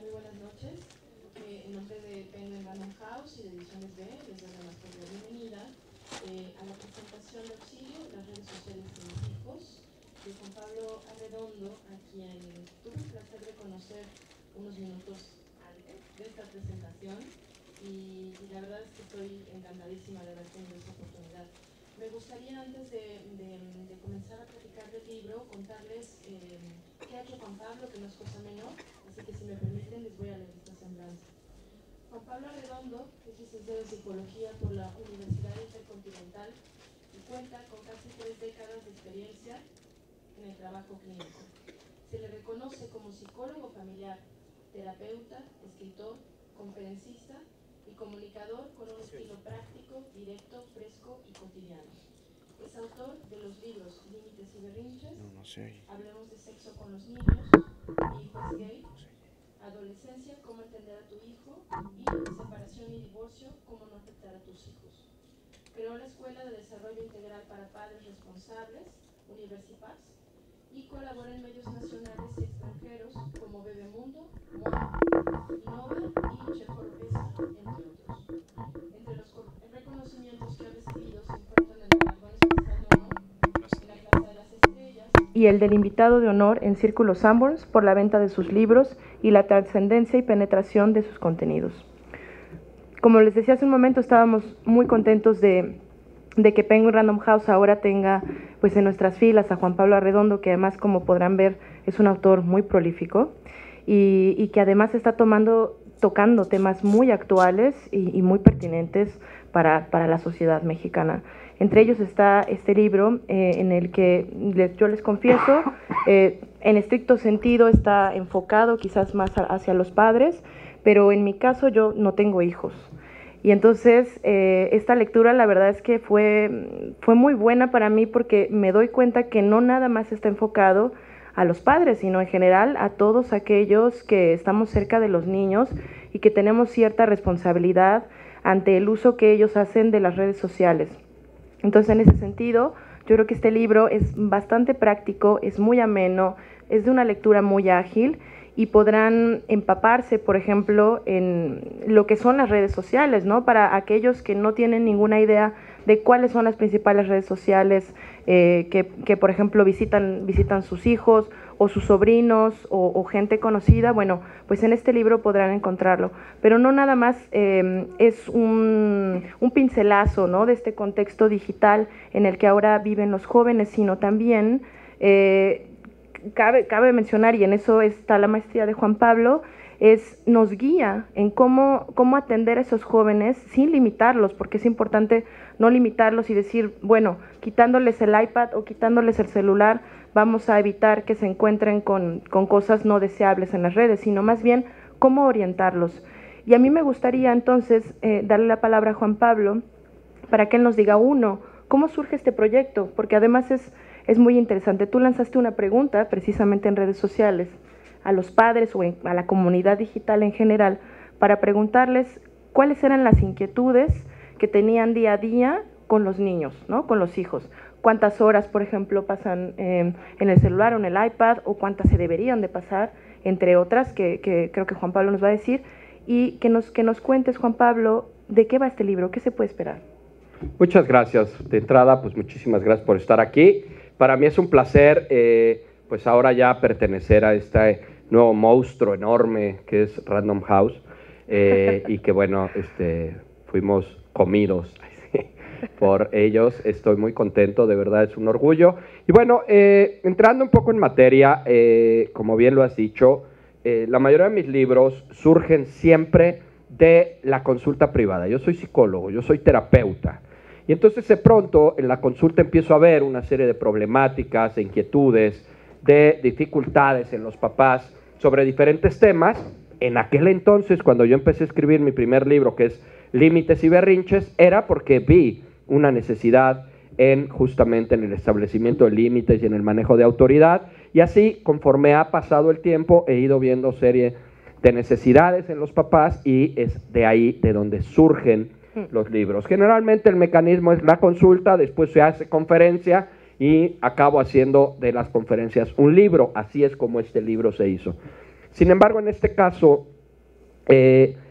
Muy buenas noches. En nombre de Penguin Random House y de Ediciones B, les doy la más cordial bienvenida a la presentación de Auxilio, las redes sociales de mis hijos, de Juan Pablo Arredondo, a quien tuve el placer de conocer unos minutos antes de esta presentación y la verdad es que estoy encantadísima de haber tenido esta oportunidad. Me gustaría, antes de comenzar a platicar del libro, contarles qué ha hecho Juan Pablo, que no es cosa menor, así que si me permiten les voy a leer esta semblanza. Juan Pablo Arredondo es licenciado en Psicología por la Universidad Intercontinental y cuenta con casi 3 décadas de experiencia en el trabajo clínico. Se le reconoce como psicólogo familiar, terapeuta, escritor, conferencista y comunicador con un estilo práctico, directo, fresco y cotidiano. Es autor de los libros Límites y Berrinches, Hablemos de sexo con los niños, Mi hijo es gay, Adolescencia, cómo entender a tu hijo, y Separación y divorcio, cómo no afectar a tus hijos. Creó la Escuela de Desarrollo Integral para Padres Responsables, Universipads, y colabora en medios nacionales y extranjeros como Bebemundo, Moda, Innova y Chef Oropesa, entre otros. Entre los reconocimientos que ha recibido se encuentran el galardón especial de honor en la Plaza de las Estrellas y el del invitado de honor en Círculo Sanborns por la venta de sus libros y la trascendencia y penetración de sus contenidos. Como les decía hace un momento, estábamos muy contentos de que Penguin Random House ahora tenga pues en nuestras filas a Juan Pablo Arredondo, que además, como podrán ver, es un autor muy prolífico y que además está tocando temas muy actuales y muy pertinentes para la sociedad mexicana. Entre ellos está este libro en el que yo les confieso, en estricto sentido está enfocado quizás más hacia los padres, pero en mi caso yo no tengo hijos. Y entonces esta lectura la verdad es que fue muy buena para mí porque me doy cuenta que no nada más está enfocado a los padres, sino en general a todos aquellos que estamos cerca de los niños y que tenemos cierta responsabilidad ante el uso que ellos hacen de las redes sociales. Entonces, en ese sentido, yo creo que este libro es bastante práctico, es muy ameno, es de una lectura muy ágil y podrán empaparse, por ejemplo, en lo que son las redes sociales, ¿no? Para aquellos que no tienen ninguna idea de cuáles son las principales redes sociales que por ejemplo, visitan sus hijos o sus sobrinos o gente conocida, bueno, pues en este libro podrán encontrarlo. Pero no nada más es un pincelazo, ¿no?, de este contexto digital en el que ahora viven los jóvenes, sino también cabe mencionar, y en eso está la maestría de Juan Pablo, nos guía en cómo atender a esos jóvenes sin limitarlos, porque es importante no limitarlos y decir, bueno, quitándoles el iPad o quitándoles el celular, vamos a evitar que se encuentren con cosas no deseables en las redes, sino más bien cómo orientarlos. Y a mí me gustaría entonces darle la palabra a Juan Pablo para que él nos diga, uno, ¿cómo surge este proyecto? Porque además es muy interesante. Tú lanzaste una pregunta precisamente en redes sociales a los padres o a la comunidad digital en general para preguntarles cuáles eran las inquietudes que tenían día a día con los niños, ¿no?, con los hijos. Cuántas horas, por ejemplo, pasan en el celular o en el iPad, o cuántas se deberían de pasar, entre otras, que creo que Juan Pablo nos va a decir, y que nos cuentes, Juan Pablo, de qué va este libro, qué se puede esperar. Muchas gracias. De entrada, pues muchísimas gracias por estar aquí. Para mí es un placer, pues ahora ya pertenecer a este nuevo monstruo enorme que es Random House, y que bueno, fuimos comidos por ellos. Estoy muy contento, de verdad es un orgullo. Y bueno, entrando un poco en materia, como bien lo has dicho, la mayoría de mis libros surgen siempre de la consulta privada. Yo soy psicólogo, yo soy terapeuta. Y entonces de pronto en la consulta empiezo a ver una serie de problemáticas, de inquietudes, de dificultades en los papás sobre diferentes temas. En aquel entonces, cuando yo empecé a escribir mi primer libro, que es Límites y Berrinches, era porque vi una necesidad justamente en el establecimiento de límites y en el manejo de autoridad, y así, conforme ha pasado el tiempo, he ido viendo serie de necesidades en los papás y es de ahí de donde surgen los libros. Generalmente el mecanismo es la consulta, después se hace conferencia y acabo haciendo de las conferencias un libro. Así es como este libro se hizo. Sin embargo, en este caso,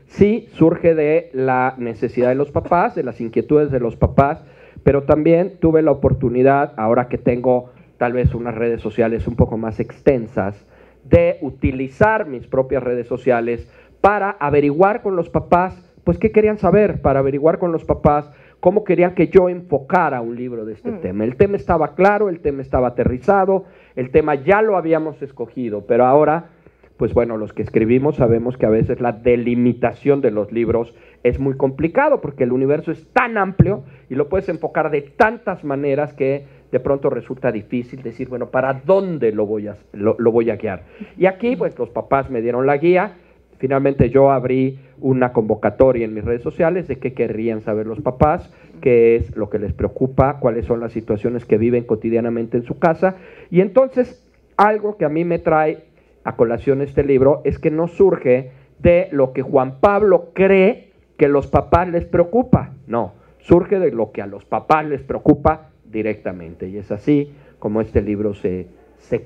sí surge de la necesidad de los papás, de las inquietudes de los papás, pero también tuve la oportunidad, ahora que tengo tal vez unas redes sociales un poco más extensas, de utilizar mis propias redes sociales para averiguar con los papás, pues qué querían saber, para averiguar con los papás cómo querían que yo enfocara un libro de este tema. El tema estaba claro, el tema estaba aterrizado, el tema ya lo habíamos escogido, pero ahora, pues bueno, los que escribimos sabemos que a veces la delimitación de los libros es muy complicado porque el universo es tan amplio y lo puedes enfocar de tantas maneras que de pronto resulta difícil decir, bueno, ¿para dónde lo voy a guiar? Y aquí, pues los papás me dieron la guía. Finalmente yo abrí una convocatoria en mis redes sociales de qué querrían saber los papás, qué es lo que les preocupa, cuáles son las situaciones que viven cotidianamente en su casa. Y entonces, algo que a mí me trae a colación este libro es que no surge de lo que Juan Pablo cree que los papás les preocupa, no, surge de lo que a los papás les preocupa directamente. Y es así como este libro se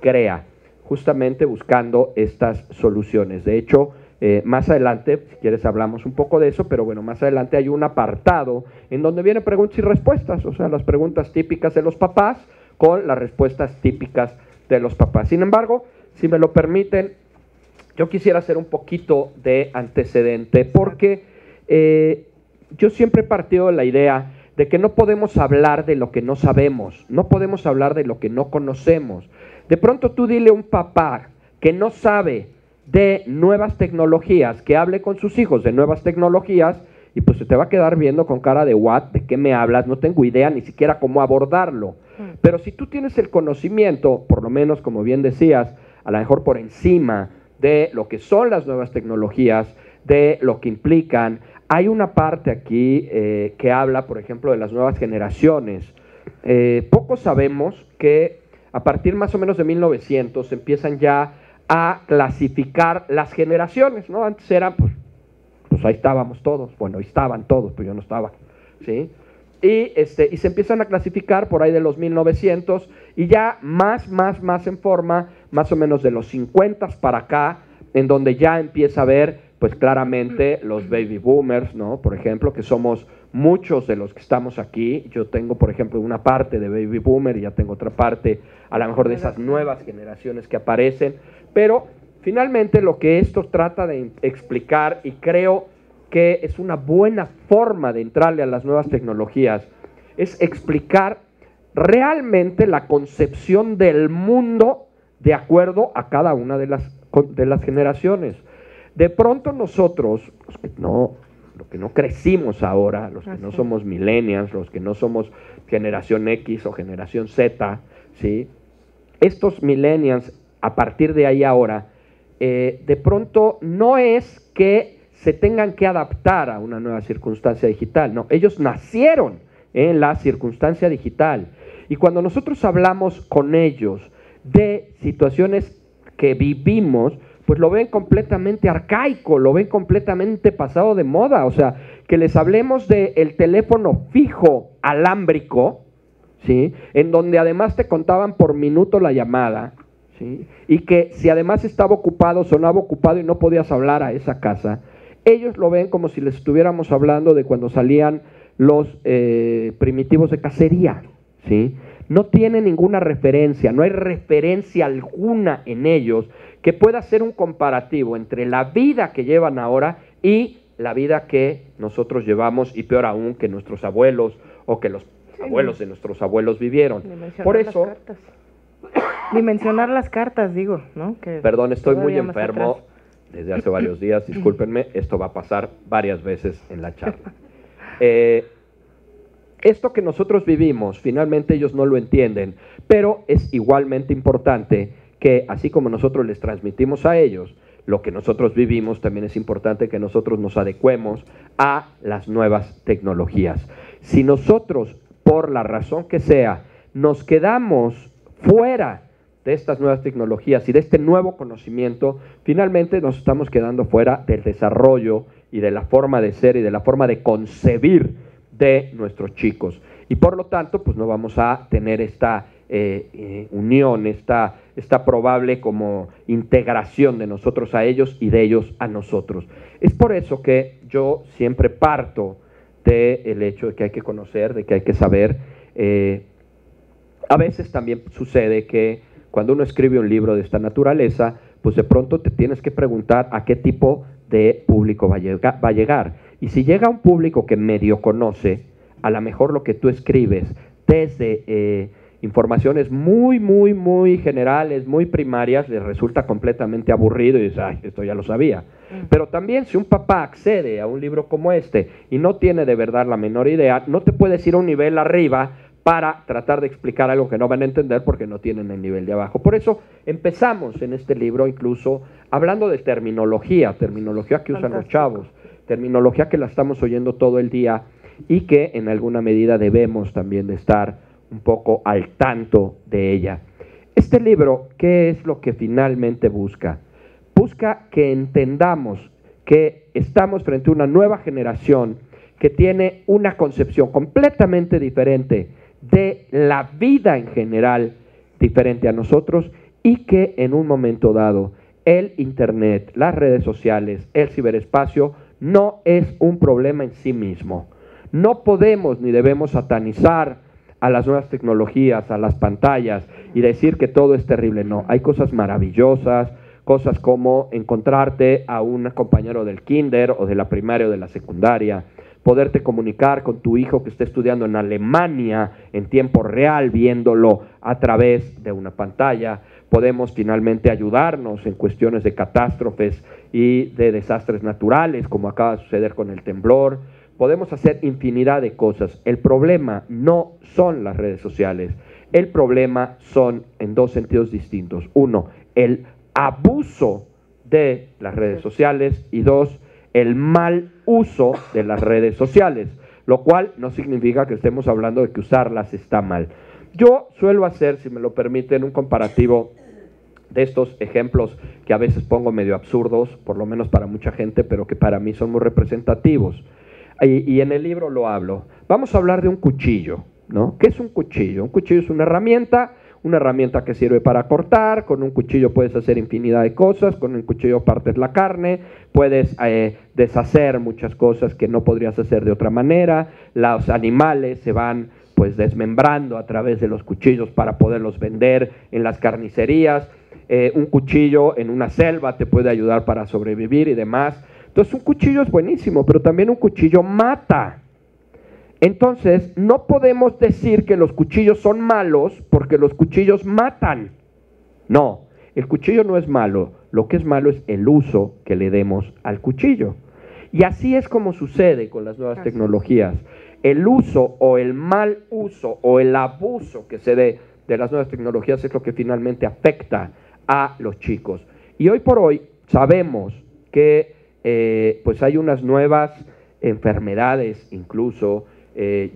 crea, justamente buscando estas soluciones. De hecho, más adelante, si quieres hablamos un poco de eso, pero bueno, más adelante hay un apartado en donde vienen preguntas y respuestas, o sea, las preguntas típicas de los papás con las respuestas típicas de los papás. Sin embargo, si me lo permiten, yo quisiera hacer un poquito de antecedente, porque yo siempre he partido de la idea de que no podemos hablar de lo que no sabemos, no podemos hablar de lo que no conocemos. De pronto tú dile a un papá que no sabe de nuevas tecnologías, que hable con sus hijos de nuevas tecnologías, y pues se te va a quedar viendo con cara de what, ¿de qué me hablas? No tengo idea ni siquiera cómo abordarlo. Pero si tú tienes el conocimiento, por lo menos como bien decías, a lo mejor por encima de lo que son las nuevas tecnologías, de lo que implican, hay una parte aquí que habla, por ejemplo, de las nuevas generaciones. Poco sabemos que a partir más o menos de 1900 empiezan ya a clasificar las generaciones, ¿no? Antes eran, pues ahí estábamos todos, bueno, ahí estaban todos, pues yo no estaba, ¿sí? Y se empiezan a clasificar por ahí de los 1900 y ya más en forma, más o menos de los 50 para acá, en donde ya empieza a ver, pues claramente los baby boomers, ¿no? Por ejemplo, que somos muchos de los que estamos aquí. Yo tengo, por ejemplo, una parte de baby boomer y ya tengo otra parte, a lo mejor de esas nuevas generaciones que aparecen. Pero finalmente lo que esto trata de explicar, y creo que es una buena forma de entrarle a las nuevas tecnologías, es explicar realmente la concepción del mundo de acuerdo a cada una de las generaciones. De pronto nosotros, los que no crecimos ahora, los que no somos millennials, los que no somos generación X o generación Z, ¿sí? Estos millennials, a partir de ahí ahora, de pronto no es que se tengan que adaptar a una nueva circunstancia digital, no, ellos nacieron en la circunstancia digital. Y cuando nosotros hablamos con ellos de situaciones que vivimos, pues lo ven completamente arcaico, lo ven completamente pasado de moda. O sea, que les hablemos del teléfono fijo alámbrico, ¿sí? En donde además te contaban por minuto la llamada, ¿sí? Y que si además estaba ocupado, sonaba ocupado y no podías hablar a esa casa, ellos lo ven como si les estuviéramos hablando de cuando salían los primitivos de cacería, ¿sí? No tiene ninguna referencia, no hay referencia alguna en ellos que pueda ser un comparativo entre la vida que llevan ahora y la vida que nosotros llevamos, y peor aún, que nuestros abuelos o que los abuelos de nuestros abuelos vivieron. Por eso... Ni mencionar las cartas, digo, ¿no? Que perdón, estoy muy enfermo desde hace varios días, discúlpenme, esto va a pasar varias veces en la charla. Esto que nosotros vivimos, finalmente ellos no lo entienden, pero es igualmente importante que, así como nosotros les transmitimos a ellos lo que nosotros vivimos, también es importante que nosotros nos adecuemos a las nuevas tecnologías. Si nosotros, por la razón que sea, nos quedamos fuera de estas nuevas tecnologías y de este nuevo conocimiento, finalmente nos estamos quedando fuera del desarrollo y de la forma de ser y de la forma de concebir de nuestros chicos. Y por lo tanto, pues no vamos a tener esta unión, esta probable como integración de nosotros a ellos y de ellos a nosotros. Es por eso que yo siempre parto del hecho de que hay que conocer, de que hay que saber. A veces también sucede que cuando uno escribe un libro de esta naturaleza, pues de pronto te tienes que preguntar a qué tipo de público va a llegar. Y si llega un público que medio conoce, a lo mejor lo que tú escribes desde informaciones muy generales, muy primarias, les resulta completamente aburrido y dices, ay, esto ya lo sabía. Pero también si un papá accede a un libro como este y no tiene de verdad la menor idea, no te puedes ir a un nivel arriba para tratar de explicar algo que no van a entender porque no tienen el nivel de abajo. Por eso empezamos en este libro incluso hablando de terminología que usan los chavos, terminología que la estamos oyendo todo el día y que en alguna medida debemos también de estar un poco al tanto de ella. Este libro, ¿qué es lo que finalmente busca? Busca que entendamos que estamos frente a una nueva generación que tiene una concepción completamente diferente de la vida en general, diferente a nosotros, y que en un momento dado el internet, las redes sociales, el ciberespacio no es un problema en sí mismo. No podemos ni debemos satanizar a las nuevas tecnologías, a las pantallas y decir que todo es terrible. No, hay cosas maravillosas, cosas como encontrarte a un compañero del kinder o de la primaria o de la secundaria, poderte comunicar con tu hijo que está estudiando en Alemania en tiempo real, viéndolo a través de una pantalla. Podemos finalmente ayudarnos en cuestiones de catástrofes y de desastres naturales, como acaba de suceder con el temblor. Podemos hacer infinidad de cosas. El problema no son las redes sociales. El problema son en dos sentidos distintos. Uno, el abuso de las redes sociales y dos, el mal uso de las redes sociales, lo cual no significa que estemos hablando de que usarlas está mal. Yo suelo hacer, si me lo permiten, un comparativo de estos ejemplos que a veces pongo medio absurdos, por lo menos para mucha gente, pero que para mí son muy representativos. Y en el libro lo hablo. Vamos a hablar de un cuchillo, ¿no? ¿Qué es un cuchillo? Un cuchillo es una herramienta que sirve para cortar. Con un cuchillo puedes hacer infinidad de cosas, con un cuchillo partes la carne, puedes deshacer muchas cosas que no podrías hacer de otra manera. Los animales se van pues desmembrando a través de los cuchillos para poderlos vender en las carnicerías. Un cuchillo en una selva te puede ayudar para sobrevivir y demás. Entonces un cuchillo es buenísimo, pero también un cuchillo mata. Entonces no podemos decir que los cuchillos son malos porque los cuchillos matan. No, el cuchillo no es malo, lo que es malo es el uso que le demos al cuchillo. Y así es como sucede con las nuevas tecnologías. El uso o el mal uso o el abuso que se dé de las nuevas tecnologías es lo que finalmente afecta a los chicos. Y hoy por hoy sabemos que pues hay unas nuevas enfermedades incluso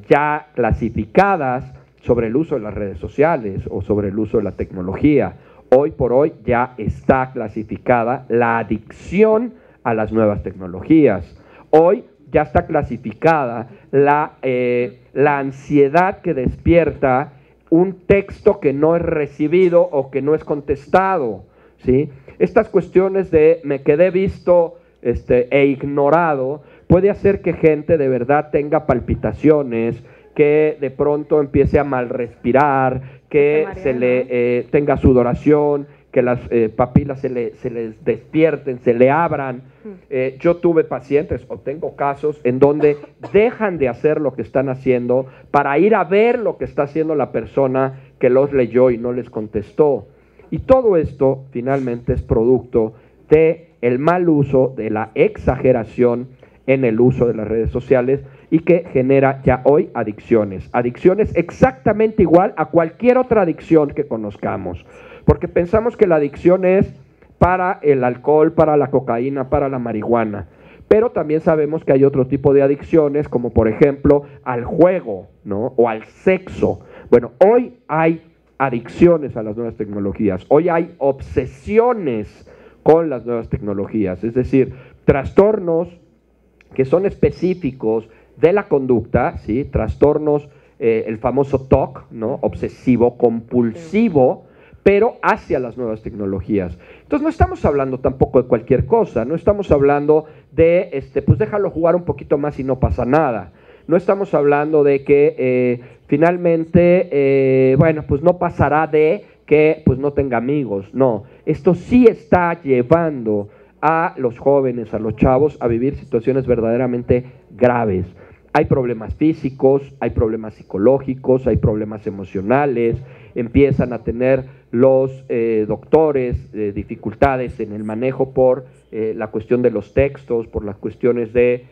ya clasificadas sobre el uso de las redes sociales o sobre el uso de la tecnología. Hoy por hoy ya está clasificada la adicción a las nuevas tecnologías. Hoy ya está clasificada la ansiedad que despierta un texto que no es recibido o que no es contestado, ¿sí? Estas cuestiones de me quedé visto e ignorado puede hacer que gente de verdad tenga palpitaciones, que de pronto empiece a mal respirar, que se le tenga sudoración, que las papilas se les despierten, se le abran. Yo tuve pacientes o tengo casos en donde dejan de hacer lo que están haciendo para ir a ver lo que está haciendo la persona que los leyó y no les contestó. Y todo esto finalmente es producto de el mal uso, de la exageración en el uso de las redes sociales y que genera ya hoy adicciones. Adicciones exactamente igual a cualquier otra adicción que conozcamos. Porque pensamos que la adicción es para el alcohol, para la cocaína, para la marihuana. Pero también sabemos que hay otro tipo de adicciones, como por ejemplo al juego, ¿no? O al sexo. Bueno, hoy hay adicciones a las nuevas tecnologías. Hoy hay obsesiones con las nuevas tecnologías. Es decir, trastornos que son específicos de la conducta, ¿sí? Trastornos el famoso TOC, ¿no? Obsesivo compulsivo, pero hacia las nuevas tecnologías. Entonces no estamos hablando tampoco de cualquier cosa, no estamos hablando de, pues déjalo jugar un poquito más y no pasa nada. No estamos hablando de que finalmente, bueno, pues no pasará de que pues no tenga amigos. No, esto sí está llevando a los jóvenes, a los chavos, a vivir situaciones verdaderamente graves. Hay problemas físicos, hay problemas psicológicos, hay problemas emocionales, empiezan a tener los doctores dificultades en el manejo por la cuestión de los textos, por las cuestiones de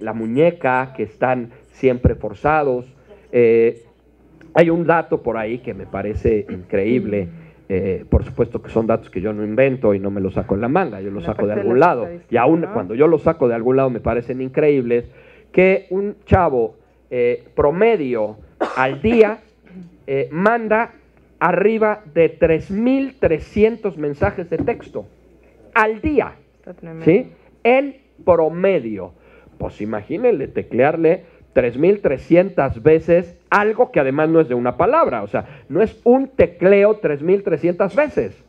la muñeca, que están siempre forzados. Hay un dato por ahí que me parece increíble, por supuesto que son datos que yo no invento y no me los saco en la manga, yo los saco de algún lado, y aún cuando yo los saco de algún lado me parecen increíbles, que un chavo promedio al día manda arriba de 3.300 mensajes de texto al día, ¿sí? El promedio. Pues imagínenle teclearle 3.300 veces algo que además no es de una palabra, o sea, no es un tecleo 3.300 veces,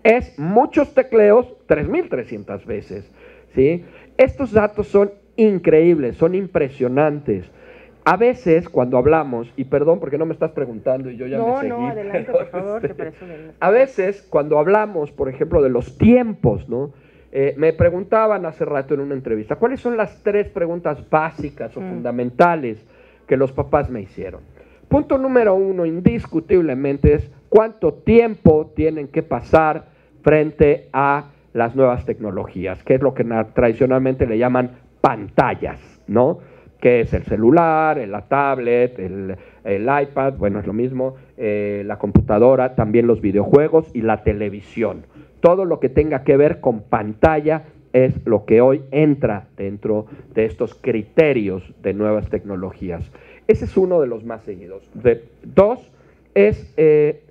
es muchos tecleos 3.300 veces, ¿sí? Estos datos son increíbles, son impresionantes. A veces cuando hablamos, y perdón porque no me estás preguntando y yo ya me seguí. No, adelante, por favor, que para eso venimos. A veces cuando hablamos, por ejemplo, de los tiempos, ¿no? Me preguntaban hace rato en una entrevista, ¿cuáles son las 3 preguntas básicas o fundamentales que los papás me hicieron? Punto número 1, indiscutiblemente, es cuánto tiempo tienen que pasar frente a las nuevas tecnologías, que es lo que tradicionalmente le llaman pantallas, ¿no? Que es el celular, la tablet, el iPad, bueno, es lo mismo, la computadora, también los videojuegos y la televisión. Todo lo que tenga que ver con pantalla es lo que hoy entra dentro de estos criterios de nuevas tecnologías. Ese es uno de los más seguidos. 2 es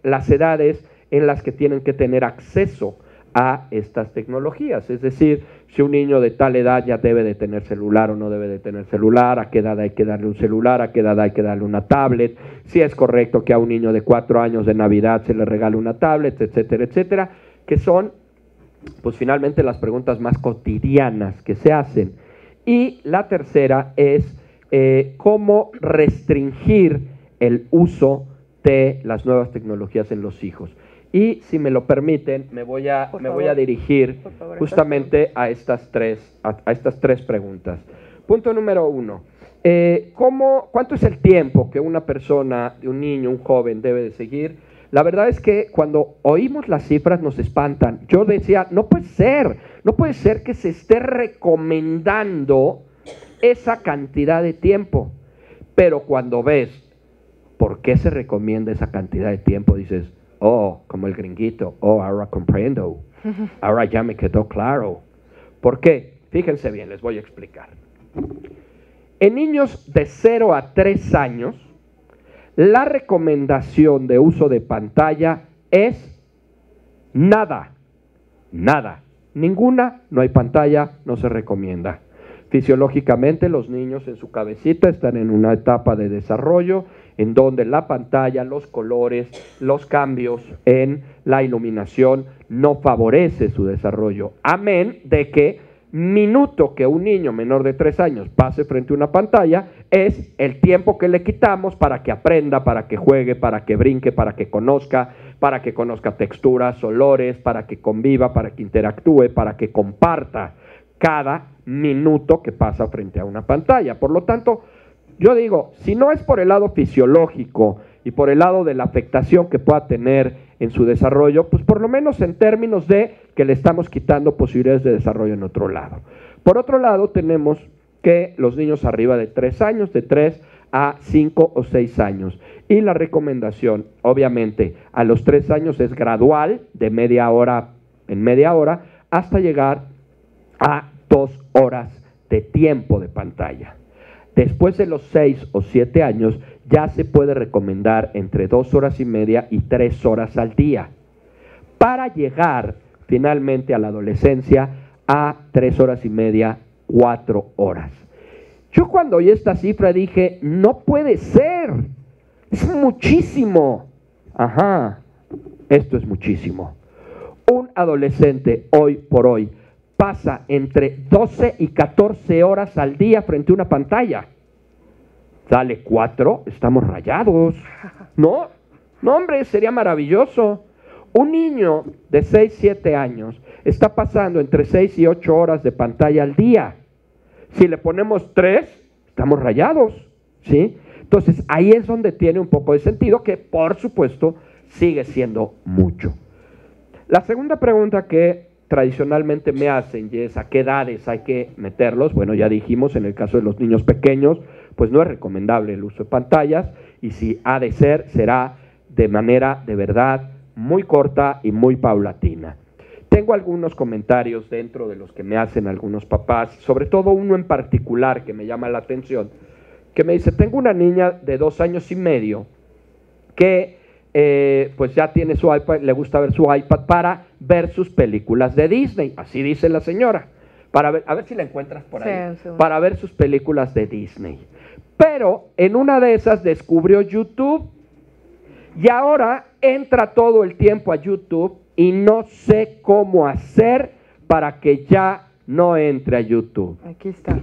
las edades en las que tienen que tener acceso a estas tecnologías, es decir, si un niño de tal edad ya debe de tener celular o no debe de tener celular, a qué edad hay que darle un celular, a qué edad hay que darle una tablet, si es correcto que a un niño de 4 años de Navidad se le regale una tablet, etcétera, etcétera, que son, pues finalmente las preguntas más cotidianas que se hacen. Y la tercera es cómo restringir el uso de las nuevas tecnologías en los hijos. Y si me lo permiten, me voy a dirigir justamente a estas tres preguntas. Punto número 1. ¿Cuánto es el tiempo que una persona, un niño, un joven debe de seguir? La verdad es que cuando oímos las cifras nos espantan. Yo decía, no puede ser que se esté recomendando esa cantidad de tiempo. Pero cuando ves por qué se recomienda esa cantidad de tiempo, dices, oh, como el gringuito, oh, ahora comprendo, ahora ya me quedó claro. ¿Por qué? Fíjense bien, les voy a explicar. En niños de 0 a 3 años, la recomendación de uso de pantalla es nada, ninguna, no hay pantalla, no se recomienda. Fisiológicamente los niños en su cabecita están en una etapa de desarrollo en donde la pantalla, los colores, los cambios en la iluminación no favorece su desarrollo. Amén de que minuto que un niño menor de 3 años pase frente a una pantalla es el tiempo que le quitamos para que aprenda, para que juegue, para que brinque, para que conozca texturas, olores, para que conviva, para que interactúe, para que comparta cada minuto que pasa frente a una pantalla. Por lo tanto, yo digo, si no es por el lado fisiológico y por el lado de la afectación que pueda tener en su desarrollo, pues por lo menos en términos de que le estamos quitando posibilidades de desarrollo en otro lado. Por otro lado, tenemos que los niños arriba de 3 años, de 3 a 5 o 6 años. Y la recomendación, obviamente, a los 3 años es gradual, de media hora en media hora, hasta llegar a 2 horas de tiempo de pantalla. Después de los 6 o 7 años ya se puede recomendar entre 2 horas y media y 3 horas al día, para llegar finalmente a la adolescencia a 3 horas y media, 4 horas. Yo cuando oí esta cifra dije, no puede ser, Es muchísimo. Ajá, esto es muchísimo. Un adolescente hoy por hoy pasa entre 12 y 14 horas al día frente a una pantalla. Dale 4, estamos rayados. No, no hombre, sería maravilloso. Un niño de 6, 7 años está pasando entre 6 y 8 horas de pantalla al día. Si le ponemos 3, estamos rayados, ¿sí? Entonces, ahí es donde tiene un poco de sentido, que por supuesto sigue siendo mucho. La segunda pregunta que tradicionalmente me hacen, y es ¿a qué edades hay que meterlos? Bueno, ya dijimos, en el caso de los niños pequeños, pues no es recomendable el uso de pantallas, y si ha de ser, será de manera de verdad muy corta y muy paulatina. Tengo algunos comentarios dentro de los que me hacen algunos papás, sobre todo uno en particular que me llama la atención, que me dice, tengo una niña de 2 años y medio que pues ya tiene su iPad, le gusta ver su iPad para ver sus películas de Disney, así dice la señora, para ver, a ver si la encuentras por ahí, sí, para ver sus películas de Disney. Pero en una de esas descubrió YouTube y ahora entra todo el tiempo a YouTube y no sé cómo hacer para que ya no entre a YouTube. Aquí está.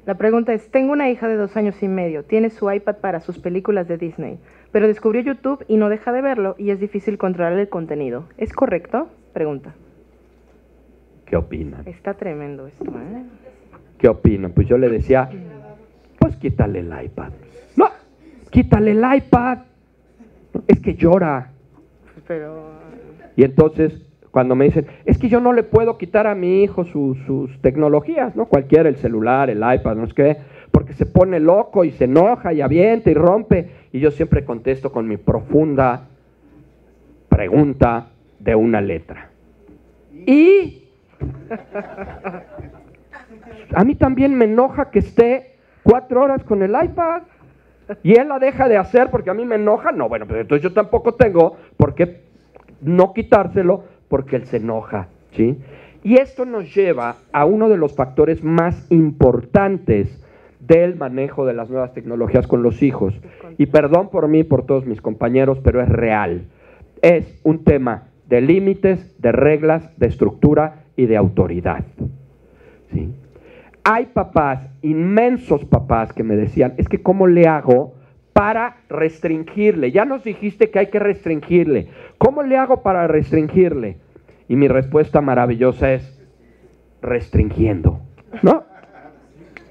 La pregunta es, tengo una hija de 2 años y medio, tiene su iPad para sus películas de Disney, pero descubrió YouTube y no deja de verlo y es difícil controlar el contenido. ¿Es correcto? Pregunta. ¿Qué opinan? Está tremendo esto, ¿eh? ¿Qué opinan? Pues yo le decía, pues quítale el iPad. No, quítale el iPad. Es que llora. Pero... Y entonces, cuando me dicen, es que yo no le puedo quitar a mi hijo sus tecnologías, ¿no? Cualquiera, el celular, el iPad, no sé qué, porque se pone loco y se enoja y avienta y rompe. Y yo siempre contesto con mi profunda pregunta de una letra. Y a mí también me enoja que esté 4 horas con el iPad y él la deja de hacer porque a mí me enoja. No, bueno, pues entonces yo tampoco tengo por qué no quitárselo porque él se enoja, ¿sí? Y esto nos lleva a uno de los factores más importantes del manejo de las nuevas tecnologías con los hijos. Y perdón por mí, por todos mis compañeros, pero es real. Es un tema de límites, de reglas, de estructura y de autoridad, ¿sí? Hay papás, inmensos papás, que me decían, es que ¿cómo le hago para restringirle? Ya nos dijiste que hay que restringirle. ¿Cómo le hago para restringirle? Y mi respuesta maravillosa es, restringiendo. ¿No?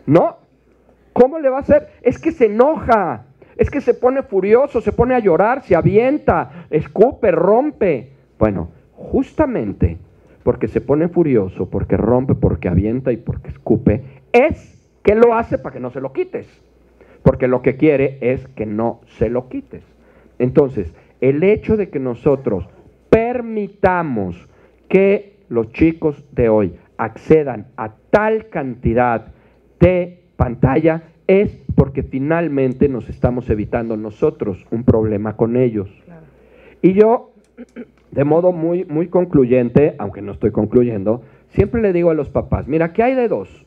¿No? ¿Cómo le va a hacer? Es que se enoja, es que se pone furioso, se pone a llorar, se avienta, escupe, rompe. Bueno, justamente porque se pone furioso, porque rompe, porque avienta y porque escupe, es que lo hace para que no se lo quites. Porque lo que quiere es que no se lo quites. Entonces, el hecho de que nosotros permitamos que los chicos de hoy accedan a tal cantidad de pantalla es porque finalmente nos estamos evitando nosotros un problema con ellos. Claro. Y yo, de modo muy, muy concluyente, aunque no estoy concluyendo, siempre le digo a los papás, mira, ¿qué hay de dos?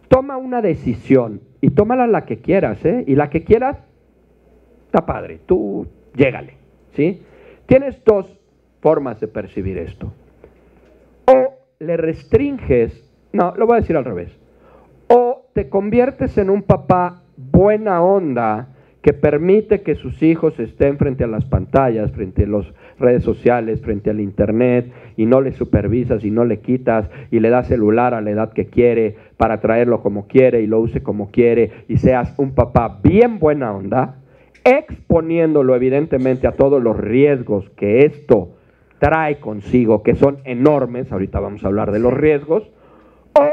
Toma una decisión y tómala la que quieras, ¿eh? Y la que quieras, está padre, tú llégale, ¿sí? Tienes 2 formas de percibir esto. O le restringes, no, lo voy a decir al revés, o te conviertes en un papá buena onda que permite que sus hijos estén frente a las pantallas, frente a las redes sociales, frente al internet, y no le supervisas y no le quitas y le das celular a la edad que quiere para traerlo como quiere y lo use como quiere y seas un papá bien buena onda, exponiéndolo evidentemente a todos los riesgos que esto trae consigo, que son enormes, ahorita vamos a hablar de los riesgos, o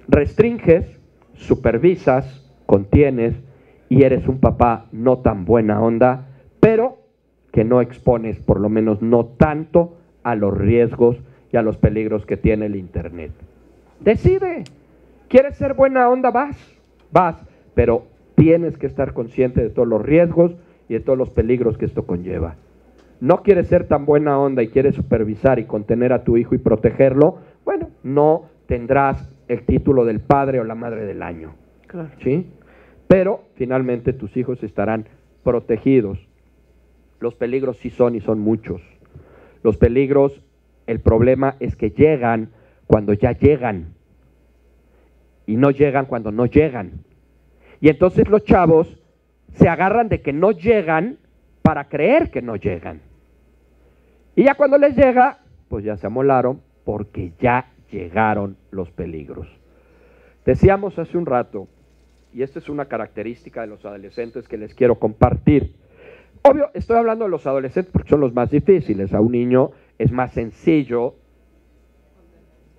restringes, supervisas, contienes y eres un papá no tan buena onda, pero que no expones, por lo menos no tanto, a los riesgos y a los peligros que tiene el internet. Decide, ¿quieres ser buena onda? Vas, pero tienes que estar consciente de todos los riesgos y de todos los peligros que esto conlleva. No quieres ser tan buena onda y quieres supervisar y contener a tu hijo y protegerlo, bueno, no tendrás el título del padre o la madre del año. Claro. ¿Sí? pero finalmente tus hijos estarán protegidos. Los peligros sí son y son muchos. Los peligros, el problema es que llegan cuando ya llegan y no llegan cuando no llegan. Y entonces los chavos se agarran de que no llegan para creer que no llegan. Y ya cuando les llega, pues ya se amolaron porque ya llegaron los peligros. Decíamos hace un rato, y esta es una característica de los adolescentes que les quiero compartir. Obvio, estoy hablando de los adolescentes porque son los más difíciles. A un niño es más sencillo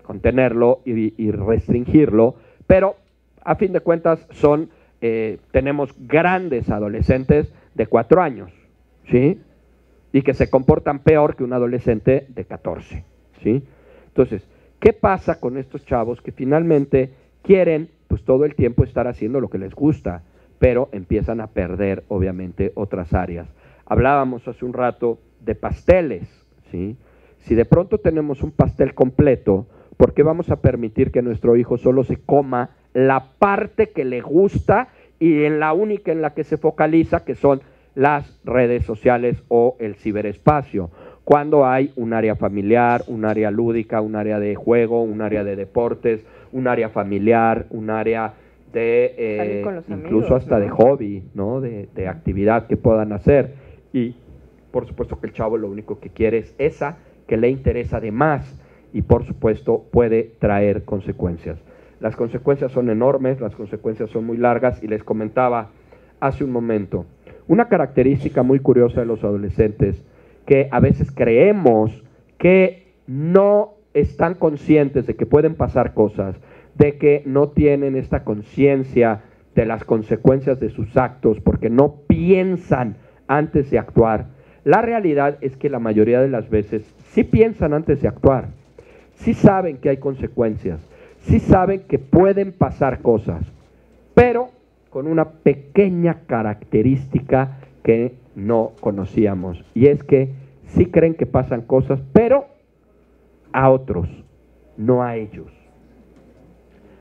contenerlo y restringirlo, pero a fin de cuentas tenemos grandes adolescentes de 4 años, ¿sí? Y que se comportan peor que un adolescente de 14, ¿sí? Entonces, ¿qué pasa con estos chavos que finalmente quieren pues todo el tiempo estar haciendo lo que les gusta, pero empiezan a perder obviamente otras áreas? Hablábamos hace un rato de pasteles, ¿sí? Si de pronto tenemos un pastel completo, ¿por qué vamos a permitir que nuestro hijo solo se coma la parte que le gusta y en la única en la que se focaliza, que son las redes sociales o el ciberespacio? Cuando hay un área familiar, un área lúdica, un área de juego, un área de deportes, un área familiar, un área de incluso amigos, hasta, ¿no?, de hobby, ¿no? De actividad que puedan hacer. Y por supuesto que el chavo lo único que quiere es esa que le interesa de más y por supuesto puede traer consecuencias. Las consecuencias son enormes, las consecuencias son muy largas y les comentaba hace un momento, una característica muy curiosa de los adolescentes que a veces creemos que no están conscientes de que pueden pasar cosas, de que no tienen esta conciencia de las consecuencias de sus actos porque no piensan antes de actuar. La realidad es que la mayoría de las veces sí piensan antes de actuar, sí saben que hay consecuencias, sí saben que pueden pasar cosas, pero con una pequeña característica que no conocíamos, y es que sí creen que pasan cosas, pero a otros, no a ellos.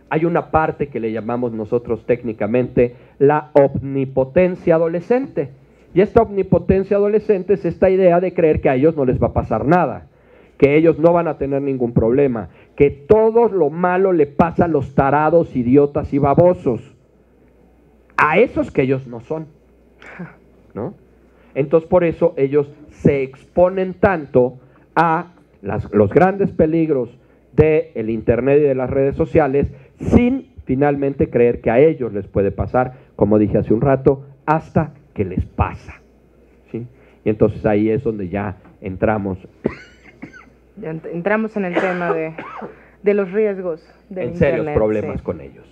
Hay una parte que le llamamos nosotros técnicamente la omnipotencia adolescente, y esta omnipotencia adolescente es esta idea de creer que a ellos no les va a pasar nada, que ellos no van a tener ningún problema, que todo lo malo le pasa a los tarados, idiotas y babosos, a esos que ellos no son, ¿no? Entonces por eso ellos se exponen tanto a los grandes peligros del internet y de las redes sociales sin finalmente creer que a ellos les puede pasar, como dije hace un rato, hasta que les pasa, ¿sí? Y entonces ahí es donde ya entramos. Entramos en el tema de los riesgos del en serios internet, problemas sí, con ellos.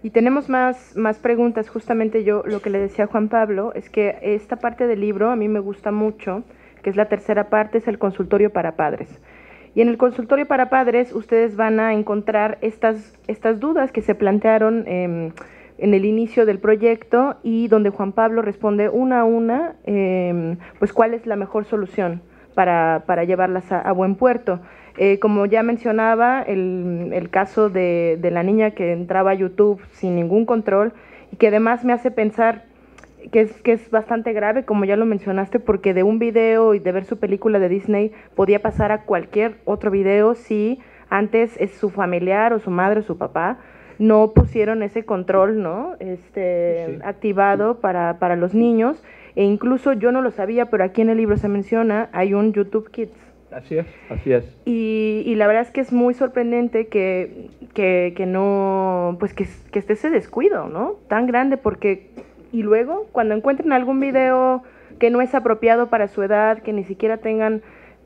Y tenemos más preguntas. Justamente yo lo que le decía a Juan Pablo es que esta parte del libro a mí me gusta mucho, que es la tercera parte, es el consultorio para padres. Y en el consultorio para padres ustedes van a encontrar estas dudas que se plantearon en el inicio del proyecto y donde Juan Pablo responde una a una, pues cuál es la mejor solución para llevarlas a buen puerto. Como ya mencionaba, el caso de la niña que entraba a YouTube sin ningún control y que además me hace pensar que es bastante grave, como ya lo mencionaste, porque de un video y de ver su película de Disney podía pasar a cualquier otro video si antes es su familiar o su madre o su papá no pusieron ese control, ¿no? Sí. Activado para los niños, e incluso yo no lo sabía, pero aquí en el libro se menciona, hay un YouTube Kids. Así es, así es. Y la verdad es que es muy sorprendente que no, pues que esté ese descuido, ¿no? Tan grande, porque, y luego, cuando encuentren algún video que no es apropiado para su edad, que ni siquiera tengan,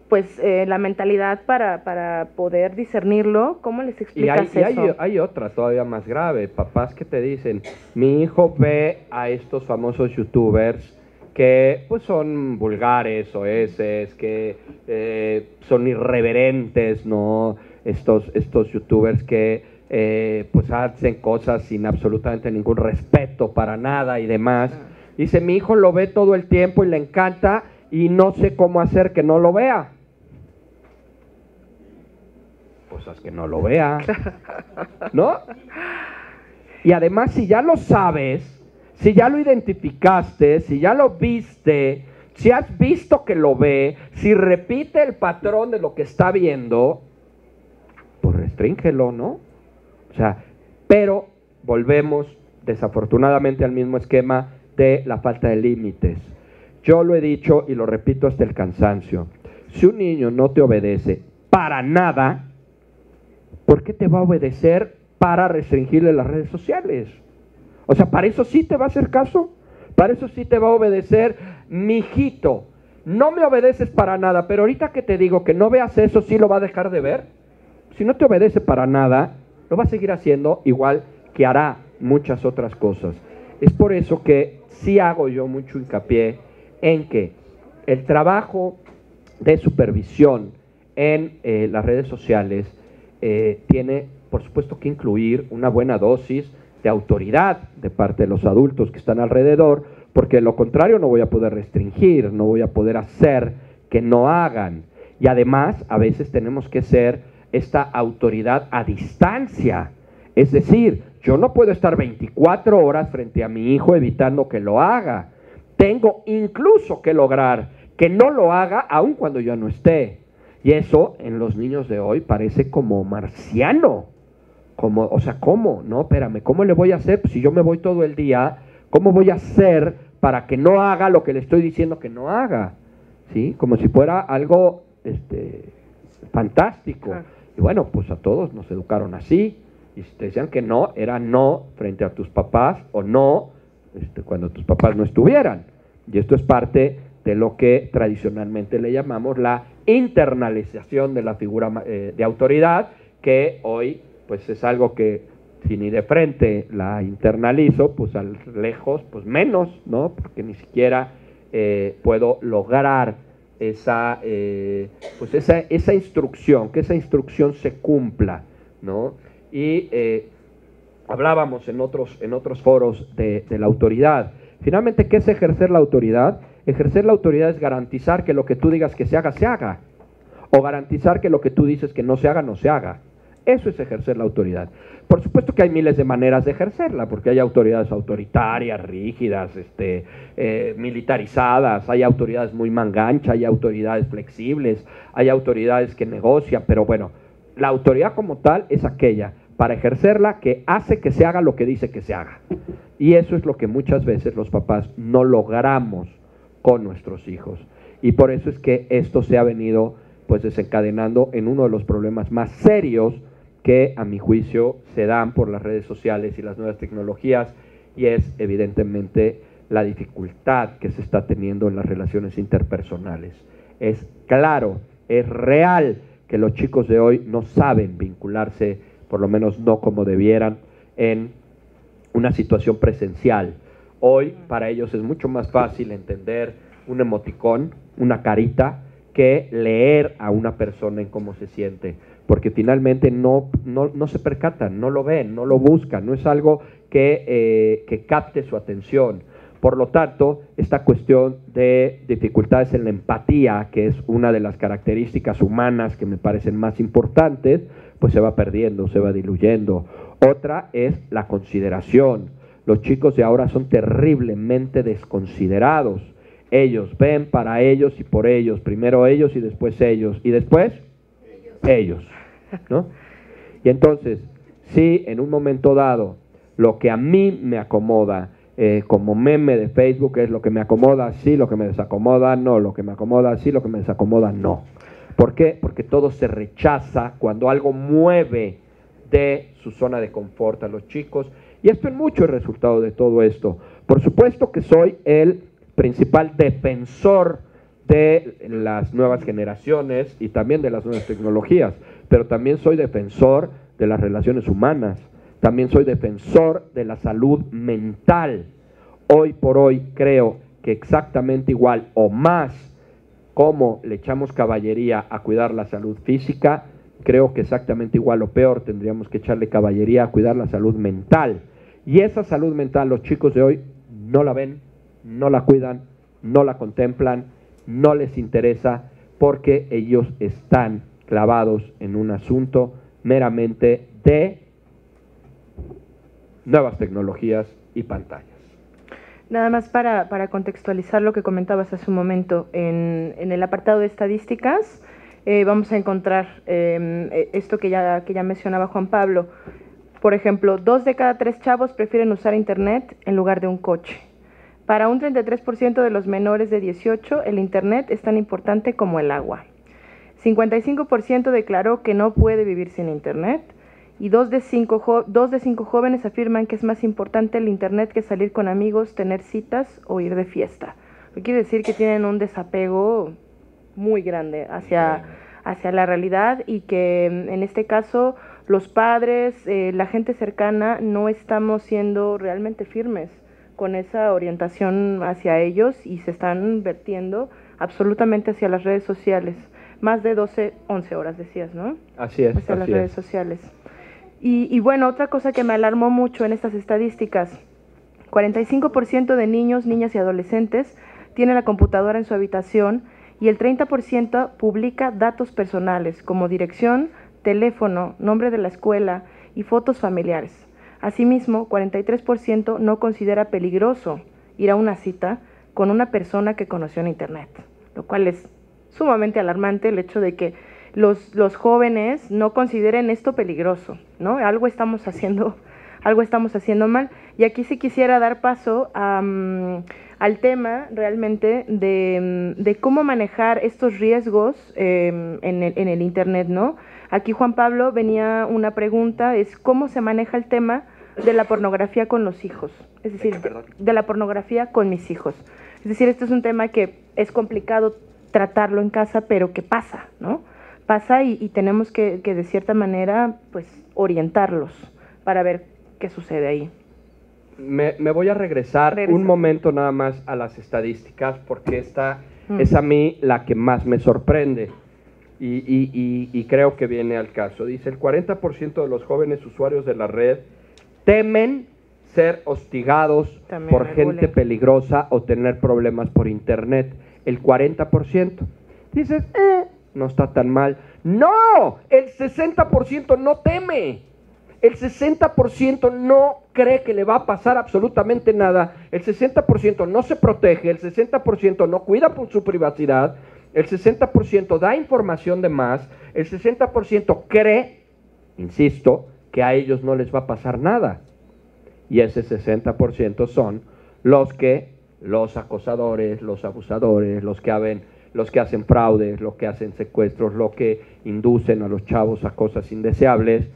pues, la mentalidad para poder discernirlo, ¿cómo les explicas eso? Hay otra todavía más grave, papás que te dicen, mi hijo ve a estos famosos youtubers que pues son vulgares, soeces, que son irreverentes, ¿no? Estos youtubers que pues hacen cosas sin absolutamente ningún respeto para nada y demás. Dice, mi hijo lo ve todo el tiempo y le encanta y no sé cómo hacer que no lo vea. Pues haz que no lo vea, ¿no? Y además, si ya lo sabes, si ya lo identificaste, si ya lo viste, si has visto que lo ve, si repite el patrón de lo que está viendo, pues restríngelo, ¿no? O sea, pero volvemos desafortunadamente al mismo esquema de la falta de límites. Yo lo he dicho y lo repito hasta el cansancio. Si un niño no te obedece para nada, ¿por qué te va a obedecer para restringirle las redes sociales? O sea, para eso sí te va a hacer caso, para eso sí te va a obedecer. Mijito, no me obedeces para nada, pero ahorita que te digo que no veas eso, ¿sí lo va a dejar de ver? Si no te obedece para nada, lo va a seguir haciendo igual que hará muchas otras cosas. Es por eso que sí hago yo mucho hincapié en que el trabajo de supervisión en las redes sociales tiene, por supuesto, que incluir una buena dosis de autoridad de parte de los adultos que están alrededor, porque de lo contrario no voy a poder restringir, no voy a poder hacer que no hagan. Y además, a veces tenemos que ser esta autoridad a distancia. Es decir, yo no puedo estar 24 horas frente a mi hijo evitando que lo haga. Tengo incluso que lograr que no lo haga aun cuando yo no esté. Y eso en los niños de hoy parece como marciano. Como, o sea, ¿cómo? No, espérame, ¿cómo le voy a hacer? Pues si yo me voy todo el día, ¿cómo voy a hacer para que no haga lo que le estoy diciendo que no haga? ¿Sí? Como si fuera algo fantástico. Y bueno, pues a todos nos educaron así. Y si te decían que no, era no frente a tus papás o no cuando tus papás no estuvieran. Y esto es parte de lo que tradicionalmente le llamamos la internalización de la figura de autoridad, que hoy pues es algo que si ni de frente la internalizo, pues al lejos, pues menos, ¿no? Porque ni siquiera puedo lograr esa instrucción, que esa instrucción se cumpla, ¿no? Y hablábamos en otros foros de la autoridad. Finalmente, ¿qué es ejercer la autoridad? Ejercer la autoridad es garantizar que lo que tú digas que se haga, se haga. O garantizar que lo que tú dices que no se haga, no se haga. Eso es ejercer la autoridad. Por supuesto que hay miles de maneras de ejercerla, porque hay autoridades autoritarias, rígidas, militarizadas, hay autoridades muy mangancha, hay autoridades flexibles, hay autoridades que negocian, pero bueno, la autoridad como tal es aquella, para ejercerla, que hace que se haga lo que dice que se haga. Y eso es lo que muchas veces los papás no logramos con nuestros hijos. Y por eso es que esto se ha venido pues desencadenando en uno de los problemas más serios que a mi juicio se dan por las redes sociales y las nuevas tecnologías, y es evidentemente la dificultad que se está teniendo en las relaciones interpersonales. Es claro, es real que los chicos de hoy no saben vincularse, por lo menos no como debieran, en una situación presencial. Hoy para ellos es mucho más fácil entender un emoticón, una carita, que leer a una persona en cómo se siente, porque finalmente no se percatan, no lo ven, no lo buscan, no es algo que capte su atención. Por lo tanto, esta cuestión de dificultades en la empatía, que es una de las características humanas que me parecen más importantes, pues se va perdiendo, se va diluyendo. Otra es la consideración. Los chicos de ahora son terriblemente desconsiderados. Ellos ven para ellos y por ellos, primero ellos y después ellos, y después ellos, ¿no? Y entonces, si en un momento dado lo que a mí me acomoda, como meme de Facebook, es lo que me acomoda sí, lo que me desacomoda no, lo que me acomoda sí, lo que me desacomoda no. ¿Por qué? Porque todo se rechaza cuando algo mueve de su zona de confort a los chicos, y esto en mucho es resultado de todo esto. Por supuesto que soy el principal defensor de las nuevas generaciones y también de las nuevas tecnologías, pero también soy defensor de las relaciones humanas, también soy defensor de la salud mental. Hoy por hoy creo que exactamente igual o más como le echamos caballería a cuidar la salud física, creo que exactamente igual o peor tendríamos que echarle caballería a cuidar la salud mental. Y esa salud mental los chicos de hoy no la ven, no la cuidan, no la contemplan, no les interesa, porque ellos están clavados en un asunto meramente de nuevas tecnologías y pantallas. Nada más para contextualizar lo que comentabas hace un momento, en el apartado de estadísticas vamos a encontrar esto que ya mencionaba Juan Pablo. Por ejemplo, 2 de cada 3 chavos prefieren usar internet en lugar de un coche. Para un 33% de los menores de 18, el internet es tan importante como el agua. 55% declaró que no puede vivir sin internet. Y 2 de 5 jóvenes afirman que es más importante el internet que salir con amigos, tener citas o ir de fiesta. Lo quiere decir que tienen un desapego muy grande hacia la realidad y que en este caso los padres, la gente cercana, no estamos siendo realmente firmes con esa orientación hacia ellos y se están vertiendo absolutamente hacia las redes sociales. Más de 12, 11 horas decías, ¿no? Así es. Hacia las redes sociales. Y bueno, otra cosa que me alarmó mucho en estas estadísticas, 45% de niños, niñas y adolescentes tienen la computadora en su habitación y el 30% publica datos personales como dirección, teléfono, nombre de la escuela y fotos familiares. Asimismo, 43% no considera peligroso ir a una cita con una persona que conoció en internet, lo cual es sumamente alarmante el hecho de que los jóvenes no consideren esto peligroso, ¿no? Algo estamos haciendo mal. Y aquí sí quisiera dar paso al tema realmente de cómo manejar estos riesgos en el internet, ¿no? Aquí Juan Pablo venía una pregunta, es cómo se maneja el tema de la pornografía con los hijos, es decir, de la pornografía con mis hijos. Es decir, este es un tema que es complicado tratarlo en casa, pero que pasa, ¿no? Pasa y tenemos que de cierta manera pues orientarlos para ver qué sucede ahí. Me voy a regresar un momento nada más a las estadísticas porque esta es a mí la que más me sorprende y creo que viene al caso. Dice, el 40% de los jóvenes usuarios de la red temen ser hostigados también por gente peligrosa o tener problemas por internet. El 40%. Dices, no está tan mal. ¡No! El 60% no teme. El 60% no cree que le va a pasar absolutamente nada. El 60% no se protege. El 60% no cuida por su privacidad. El 60% da información de más. El 60% cree, insisto, que a ellos no les va a pasar nada. Y ese 60% son los acosadores, los abusadores, los que hacen fraudes, los que hacen secuestros, los que inducen a los chavos a cosas indeseables.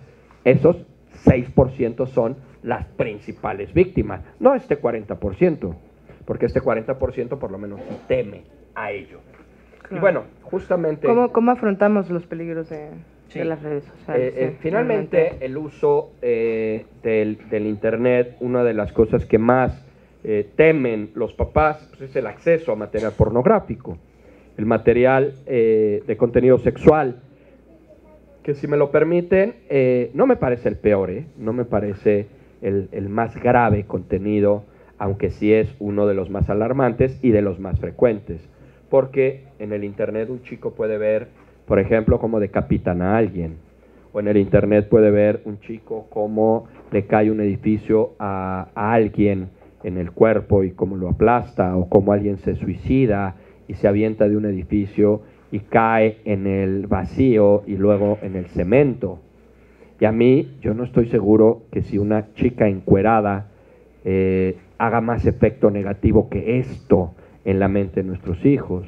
Esos 6% son las principales víctimas, no este 40%, porque este 40% por lo menos teme a ello. Claro. Y bueno, justamente... ¿Cómo afrontamos los peligros de las redes sociales? Finalmente, el uso del internet, una de las cosas que más temen los papás pues es el acceso a material pornográfico, el material de contenido sexual, que si me lo permiten, no me parece el peor, no me parece el más grave contenido, aunque sí es uno de los más alarmantes y de los más frecuentes, porque en el internet un chico puede ver, por ejemplo, cómo decapitan a alguien, o en el internet puede ver un chico cómo le cae un edificio a alguien en el cuerpo y cómo lo aplasta, o cómo alguien se suicida y se avienta de un edificio y cae en el vacío y luego en el cemento. Y a mí, yo no estoy seguro que si una chica encuerada haga más efecto negativo que esto en la mente de nuestros hijos.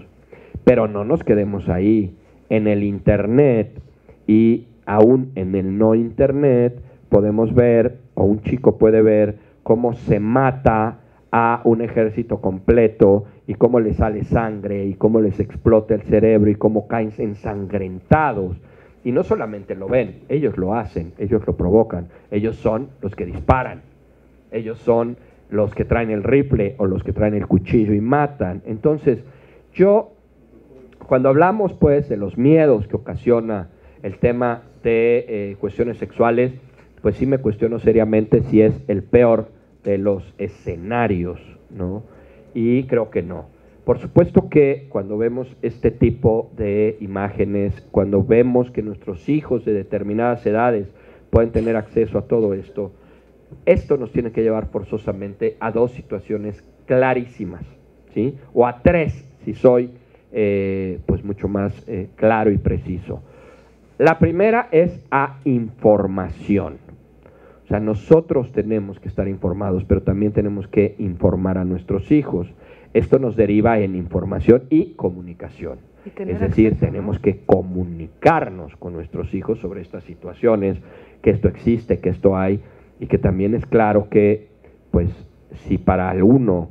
Pero no nos quedemos ahí. En el internet y aún en el no internet podemos ver, o un chico puede ver, cómo se mata a un ejército completo y cómo les sale sangre y cómo les explota el cerebro y cómo caen ensangrentados. Y no solamente lo ven, ellos lo hacen, ellos lo provocan, ellos son los que disparan, ellos son los que traen el rifle o los que traen el cuchillo y matan. Entonces, cuando hablamos pues de los miedos que ocasiona el tema de cuestiones sexuales, pues sí me cuestiono seriamente si es el peor de los escenarios, ¿no? Y creo que no. Por supuesto que cuando vemos este tipo de imágenes, cuando vemos que nuestros hijos de determinadas edades pueden tener acceso a todo esto, esto nos tiene que llevar forzosamente a dos situaciones clarísimas, ¿sí? O a 3, si soy pues mucho más claro y preciso. La primera es a información. O sea, nosotros tenemos que estar informados, pero también tenemos que informar a nuestros hijos. Esto nos deriva en información y comunicación. Es decir, acceso, tenemos que comunicarnos con nuestros hijos sobre estas situaciones, que esto existe, que esto hay, y que también es claro que, pues, si para uno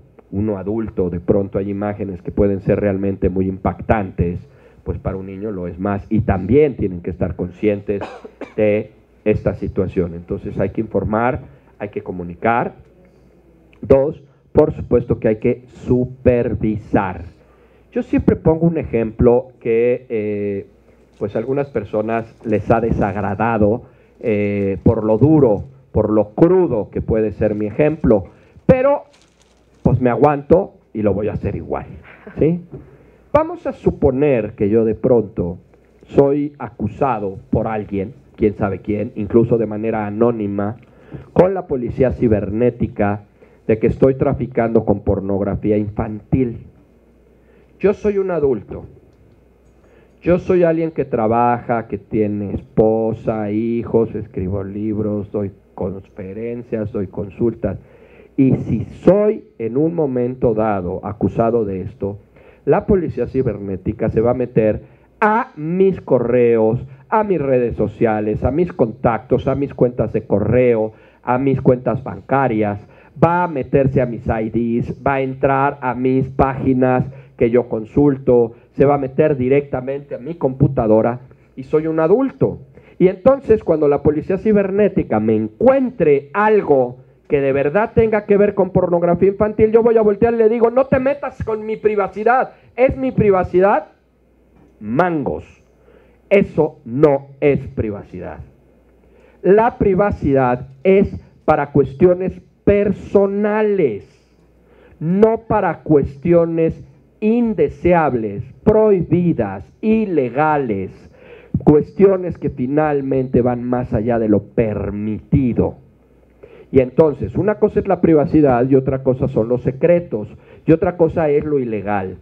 adulto de pronto hay imágenes que pueden ser realmente muy impactantes, pues para un niño lo es más, y también tienen que estar conscientes de esta situación. Entonces hay que informar, hay que comunicar. 2, por supuesto que hay que supervisar. Yo siempre pongo un ejemplo que pues a algunas personas les ha desagradado por lo duro, por lo crudo que puede ser mi ejemplo, pero pues me aguanto y lo voy a hacer igual, ¿sí? Vamos a suponer que yo de pronto soy acusado por alguien, quién sabe quién, incluso de manera anónima, con la policía cibernética, de que estoy traficando con pornografía infantil. Yo soy un adulto, yo soy alguien que trabaja, que tiene esposa, hijos, escribo libros, doy conferencias, doy consultas, y si soy en un momento dado acusado de esto, la policía cibernética se va a meter a mis correos, a mis redes sociales, a mis contactos, a mis cuentas de correo, a mis cuentas bancarias, va a meterse a mis IDs, va a entrar a mis páginas que yo consulto, se va a meter directamente a mi computadora y soy un adulto. Y entonces cuando la policía cibernética me encuentre algo que de verdad tenga que ver con pornografía infantil, yo voy a voltear y le digo, no te metas con mi privacidad, ¿es mi privacidad? Mangos, eso no es privacidad. La privacidad es para cuestiones personales, no para cuestiones indeseables, prohibidas, ilegales, cuestiones que finalmente van más allá de lo permitido. Y entonces, una cosa es la privacidad y otra cosa son los secretos y otra cosa es lo ilegal.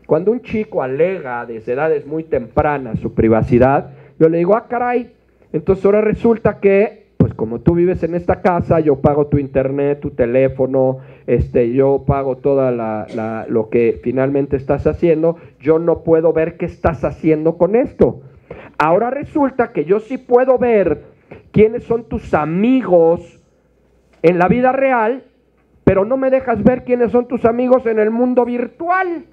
Cuando un chico alega desde edades muy tempranas su privacidad, yo le digo, ah, caray, entonces ahora resulta que, pues como tú vives en esta casa, yo pago tu internet, tu teléfono, yo pago toda lo que finalmente estás haciendo, yo no puedo ver qué estás haciendo con esto. Ahora resulta que yo sí puedo ver quiénes son tus amigos en la vida real, pero no me dejas ver quiénes son tus amigos en el mundo virtual.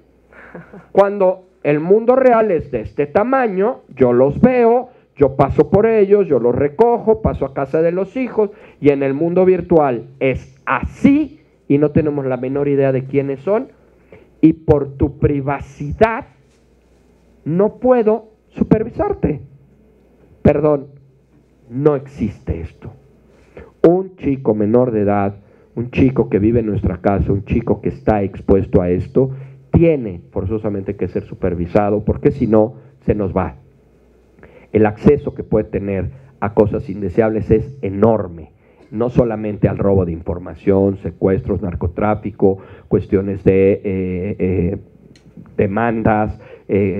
Cuando el mundo real es de este tamaño, yo los veo, yo paso por ellos, yo los recojo, paso a casa de los hijos, y en el mundo virtual es así, y no tenemos la menor idea de quiénes son, y por tu privacidad no puedo supervisarte. Perdón, no existe esto. Un chico menor de edad, un chico que vive en nuestra casa, un chico que está expuesto a esto, tiene forzosamente que ser supervisado, porque si no, se nos va. El acceso que puede tener a cosas indeseables es enorme, no solamente al robo de información, secuestros, narcotráfico, cuestiones de demandas,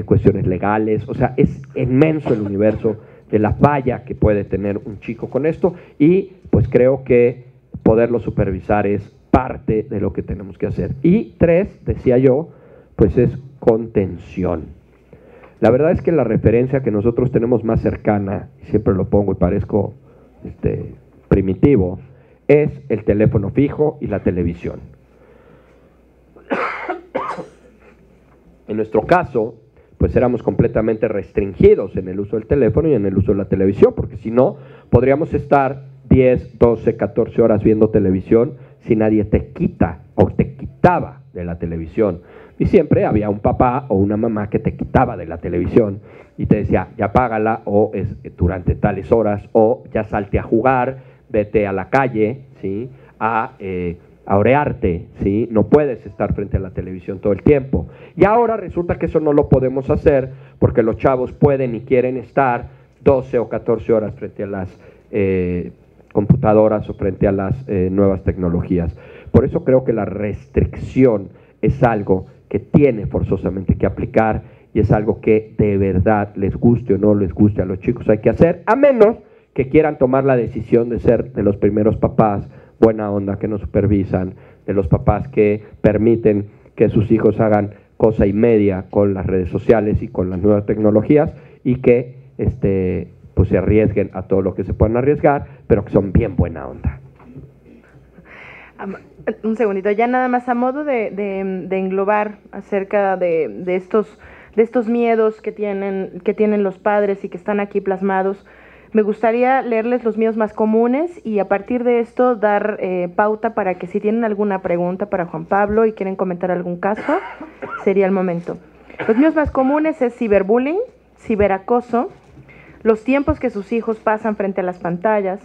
cuestiones legales, o sea, es inmenso el universo de la falla que puede tener un chico con esto, y pues creo que poderlo supervisar es parte de lo que tenemos que hacer. Y 3, decía yo, pues es contención. La verdad es que la referencia que nosotros tenemos más cercana, y siempre lo pongo y parezco primitivo, es el teléfono fijo y la televisión. En nuestro caso, pues éramos completamente restringidos en el uso del teléfono y en el uso de la televisión, porque si no, podríamos estar 10, 12, 14 horas viendo televisión si nadie te quita o te quitaba de la televisión. Y siempre había un papá o una mamá que te quitaba de la televisión y te decía, ya apágala, o es durante tales horas, o ya salte a jugar, vete a la calle, ¿sí? a orearte, ¿sí? No puedes estar frente a la televisión todo el tiempo. Y ahora resulta que eso no lo podemos hacer porque los chavos pueden y quieren estar 12 o 14 horas frente a las computadoras o frente a las nuevas tecnologías. Por eso creo que la restricción es algo que tiene forzosamente que aplicar y es algo que de verdad, les guste o no les guste a los chicos, hay que hacer, a menos que quieran tomar la decisión de ser de los primeros papás buena onda, que no supervisan, de los papás que permiten que sus hijos hagan cosa y media con las redes sociales y con las nuevas tecnologías y que pues se arriesguen a todo lo que se puedan arriesgar, pero que son bien buena onda. Un segundito, ya nada más a modo de englobar acerca de estos miedos que tienen los padres y que están aquí plasmados. Me gustaría leerles los míos más comunes y a partir de esto dar pauta para que si tienen alguna pregunta para Juan Pablo y quieren comentar algún caso, sería el momento. Los míos más comunes es ciberbullying, ciberacoso, los tiempos que sus hijos pasan frente a las pantallas,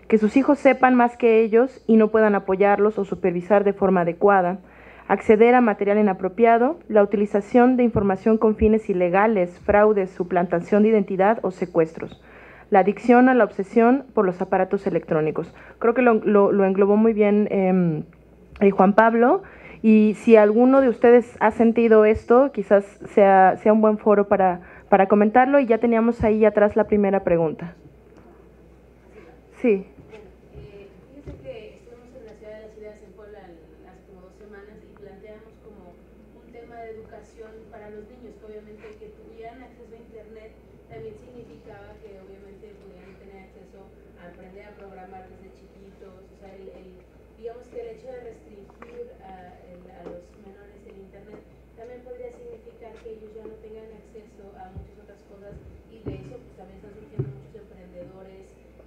que sus hijos sepan más que ellos y no puedan apoyarlos o supervisar de forma adecuada, acceder a material inapropiado, la utilización de información con fines ilegales, fraudes, suplantación de identidad o secuestros, la adicción a la obsesión por los aparatos electrónicos. Creo que lo englobó muy bien Juan Pablo, y si alguno de ustedes ha sentido esto, quizás sea un buen foro para comentarlo, y ya teníamos ahí atrás la primera pregunta. Sí. Fíjese que estuvimos en la Ciudad de las Ideas en Puebla hace como 2 semanas y planteamos como un tema de educación para los niños, que obviamente que tuvieran acceso a internet también significaba que obviamente pudieran tener acceso a aprender a programar desde chiquitos, o sea, digamos que el hecho de restringir a los menores el internet también podría significar que ellos ya no tengan acceso a muchas otras cosas, y de eso pues también están surgiendo muchos emprendedores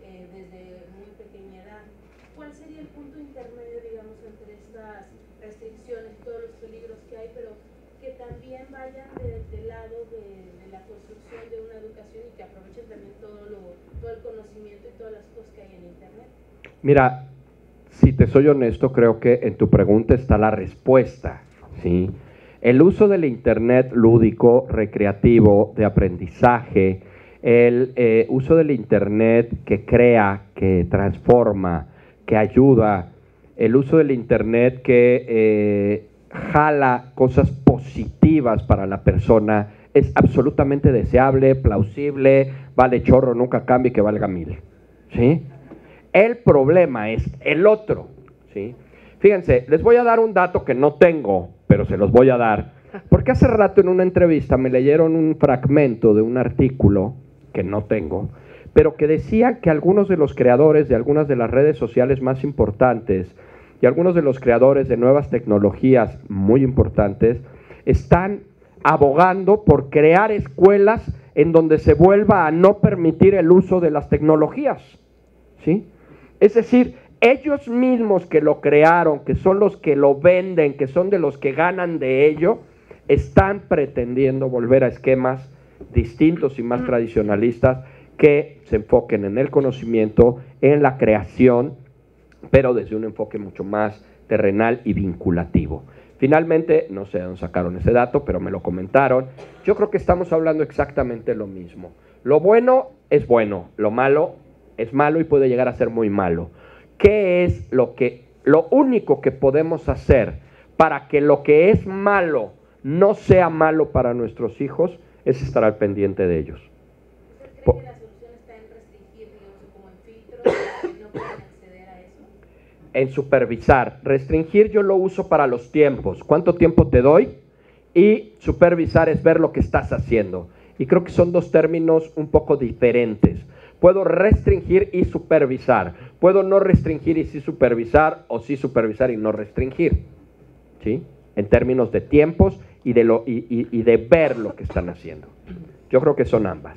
desde muy pequeña edad. ¿Cuál sería el punto intermedio, digamos, entre estas restricciones y todos los peligros que hay, pero que también vayan del lado de la construcción de una educación y que aprovechen también todo el conocimiento y todas las cosas que hay en internet? Mira, si te soy honesto, creo que en tu pregunta está la respuesta, ¿sí? El uso del internet lúdico, recreativo, de aprendizaje, el uso del internet que crea, que transforma, que ayuda, el uso del internet que jala cosas positivas para la persona, es absolutamente deseable, plausible, vale chorro, nunca cambie, que valga 1000, ¿sí? El problema es el otro, ¿sí? Fíjense, les voy a dar un dato que no tengo, pero se los voy a dar, porque hace rato en una entrevista me leyeron un fragmento de un artículo que no tengo, pero que decía que algunos de los creadores de algunas de las redes sociales más importantes y algunos de los creadores de nuevas tecnologías muy importantes están abogando por crear escuelas en donde se vuelva a no permitir el uso de las tecnologías, ¿sí? Es decir, ellos mismos que lo crearon, que son los que lo venden, que son de los que ganan de ello, están pretendiendo volver a esquemas distintos y más tradicionalistas que se enfoquen en el conocimiento, en la creación, pero desde un enfoque mucho más terrenal y vinculativo. Finalmente, no sé de dónde sacaron ese dato, pero me lo comentaron. Yo creo que estamos hablando exactamente lo mismo. Lo bueno es bueno, lo malo es malo y puede llegar a ser muy malo. ¿Qué es lo único que podemos hacer para que lo que es malo no sea malo para nuestros hijos? Es estar al pendiente de ellos. ¿Usted cree que la solución está en restringir, digamos, como en filtros, para que no puedan acceder a eso? En supervisar. Restringir yo lo uso para los tiempos. ¿Cuánto tiempo te doy? Y supervisar es ver lo que estás haciendo. Y creo que son dos términos un poco diferentes. Puedo restringir y supervisar. Puedo no restringir y sí supervisar, o sí supervisar y no restringir, ¿sí? En términos de tiempos y de ver lo que están haciendo. Yo creo que son ambas.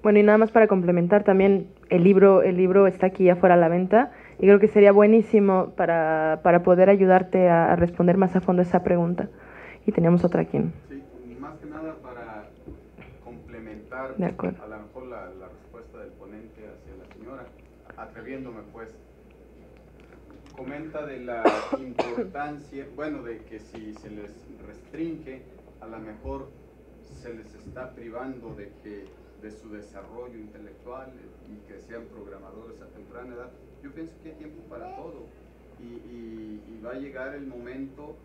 Bueno, y nada más para complementar también, el libro está aquí afuera a la venta y creo que sería buenísimo para poder ayudarte a responder más a fondo esa pregunta. Y teníamos otra aquí. Sí, más que nada para complementar a lo mejor la respuesta del ponente hacia la señora, atreviéndome pues. Comenta de la importancia, bueno, de que si se les restringe, a lo mejor se les está privando de su desarrollo intelectual y que sean programadores a temprana edad. Yo pienso que hay tiempo para todo. y va a llegar el momento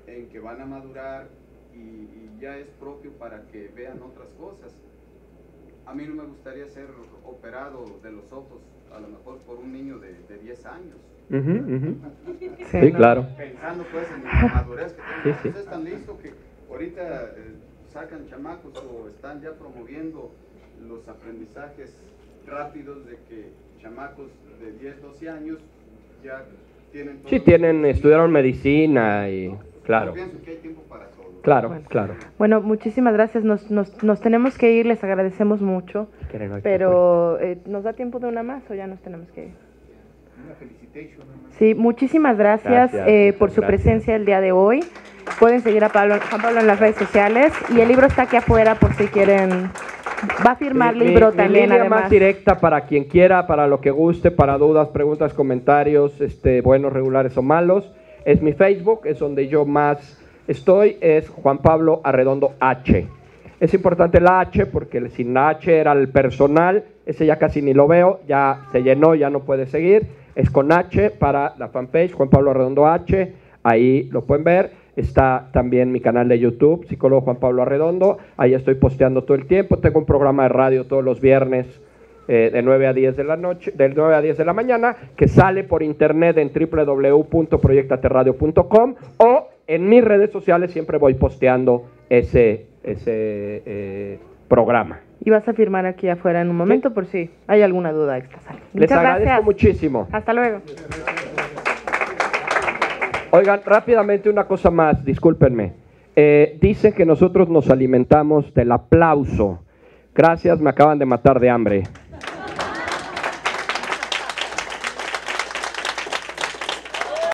en que van a madurar y ya es propio para que vean otras cosas. A mí no me gustaría ser operado de los ojos, a lo mejor por un niño de 10 años. Sí, claro. Pensando pues en la madurez que tienen. Sí. Ustedes están listos que ahorita sacan chamacos o están ya promoviendo los aprendizajes rápidos de que chamacos de 10, 12 años ya tienen todo. Sí, estudiaron medicina y claro. Yo pienso que hay tiempo para todo. Claro, Bueno. claro. Bueno, muchísimas gracias. Nos tenemos que ir, les agradecemos mucho. Pero, ¿nos da tiempo de una más o ya nos tenemos que ir? Una felicitation. Sí, muchísimas gracias, Gracias, por su gracias. presencia el día de hoy. Pueden seguir a Juan Pablo en las redes sociales y el libro está aquí afuera por si quieren. Va a firmar libro mi también, línea además. más directa para quien quiera, para lo que guste, para dudas, preguntas, comentarios, buenos, regulares o malos. Es mi Facebook, es donde yo más estoy, es Juan Pablo Arredondo H. Es importante la H porque sin la H era el personal, ese ya casi ni lo veo, ya se llenó, ya no puede seguir. Es con H para la fanpage, Juan Pablo Arredondo H, ahí lo pueden ver. Está también mi canal de YouTube, Psicólogo Juan Pablo Arredondo, ahí estoy posteando todo el tiempo. Tengo un programa de radio todos los viernes de 9 a 10 de la noche, del 9 a 10 de la mañana, que sale por internet en www.proyectaterradio.com o en mis redes sociales siempre voy posteando ese programa. Y vas a firmar aquí afuera en un momento por si hay alguna duda extra. Sale. Les Muchas agradezco gracias. muchísimo. Hasta luego. Oigan, rápidamente una cosa más, discúlpenme. Dicen que nosotros nos alimentamos del aplauso. Gracias, me acaban de matar de hambre.